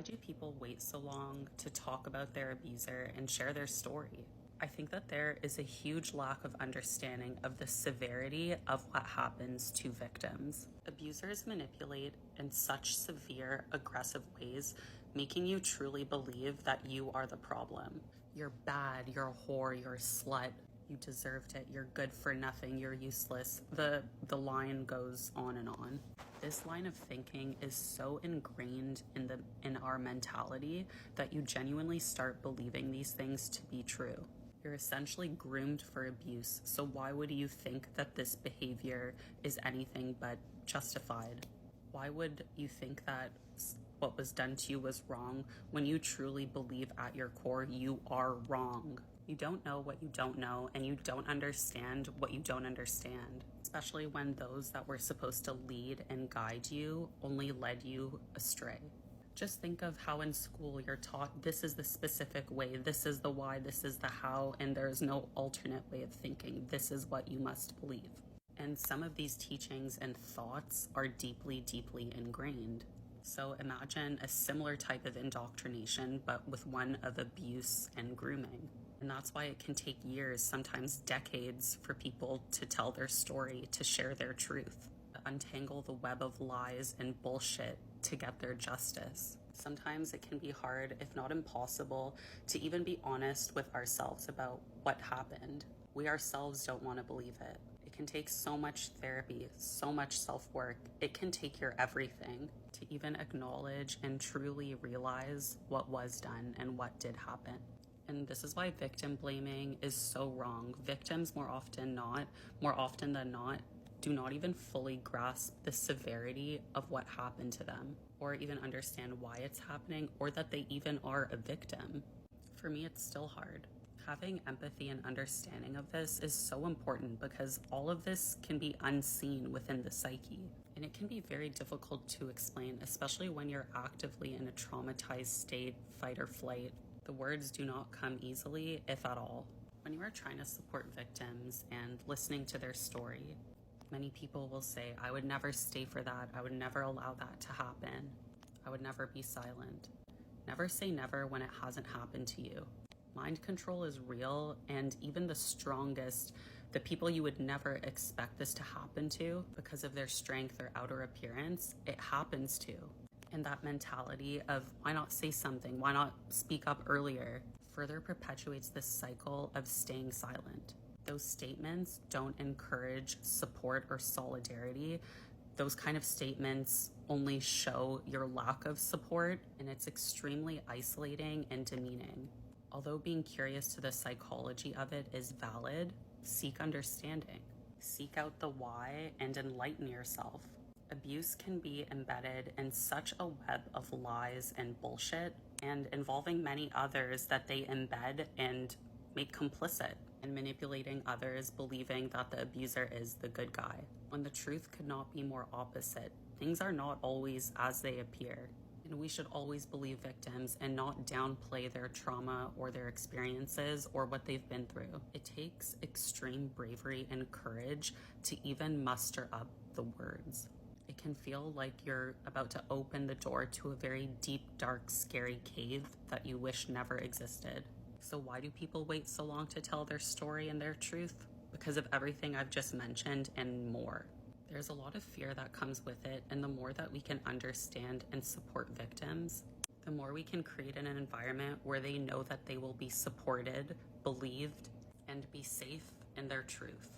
Why do people wait so long to talk about their abuser and share their story? I think that there is a huge lack of understanding of the severity of what happens to victims. Abusers manipulate in such severe, aggressive ways, making you truly believe that you are the problem. You're bad, you're a whore, you're a slut, you deserved it, you're good for nothing, you're useless. The line goes on and on. This line of thinking is so ingrained in our mentality that you genuinely start believing these things to be true. You're essentially groomed for abuse, so why would you think that this behavior is anything but justified? Why would you think that what was done to you was wrong when you truly believe at your core you are wrong? You don't know what you don't know, and you don't understand what you don't understand, especially when those that were supposed to lead and guide you only led you astray. Just think of how in school you're taught this is the specific way, this is the why, this is the how, and there is no alternate way of thinking. This is what you must believe. And some of these teachings and thoughts are deeply, deeply ingrained. So imagine a similar type of indoctrination, but with one of abuse and grooming. And that's why it can take years, sometimes decades, for people to tell their story, to share their truth, to untangle the web of lies and bullshit to get their justice. Sometimes it can be hard, if not impossible, to even be honest with ourselves about what happened. We ourselves don't want to believe it. It can take so much therapy, so much self-work. It can take your everything to even acknowledge and truly realize what was done and what did happen. And this is why victim blaming is so wrong. Victims more often than not, do not even fully grasp the severity of what happened to them, or even understand why it's happening, or that they even are a victim. For me, it's still hard. Having empathy and understanding of this is so important because all of this can be unseen within the psyche. And it can be very difficult to explain, especially when you're actively in a traumatized state, fight or flight. The words do not come easily, if at all. When you are trying to support victims and listening to their story, many people will say, I would never stay for that. I would never allow that to happen. I would never be silent. Never say never when it hasn't happened to you. Mind control is real, and even the strongest, the people you would never expect this to happen to because of their strength or outer appearance, it happens to. And that mentality of why not say something, why not speak up earlier, further perpetuates this cycle of staying silent. Those statements don't encourage support or solidarity. Those kind of statements only show your lack of support, and it's extremely isolating and demeaning. Although being curious to the psychology of it is valid, seek understanding. Seek out the why and enlighten yourself. Abuse can be embedded in such a web of lies and bullshit, and involving many others that they embed and make complicit, and manipulating others, believing that the abuser is the good guy, when the truth could not be more opposite. Things are not always as they appear, and we should always believe victims and not downplay their trauma or their experiences or what they've been through. It takes extreme bravery and courage to even muster up the words. It can feel like you're about to open the door to a very deep, dark, scary cave that you wish never existed. So why do people wait so long to tell their story and their truth? Because of everything I've just mentioned and more. There's a lot of fear that comes with it, and the more that we can understand and support victims, the more we can create an environment where they know that they will be supported, believed, and be safe in their truth.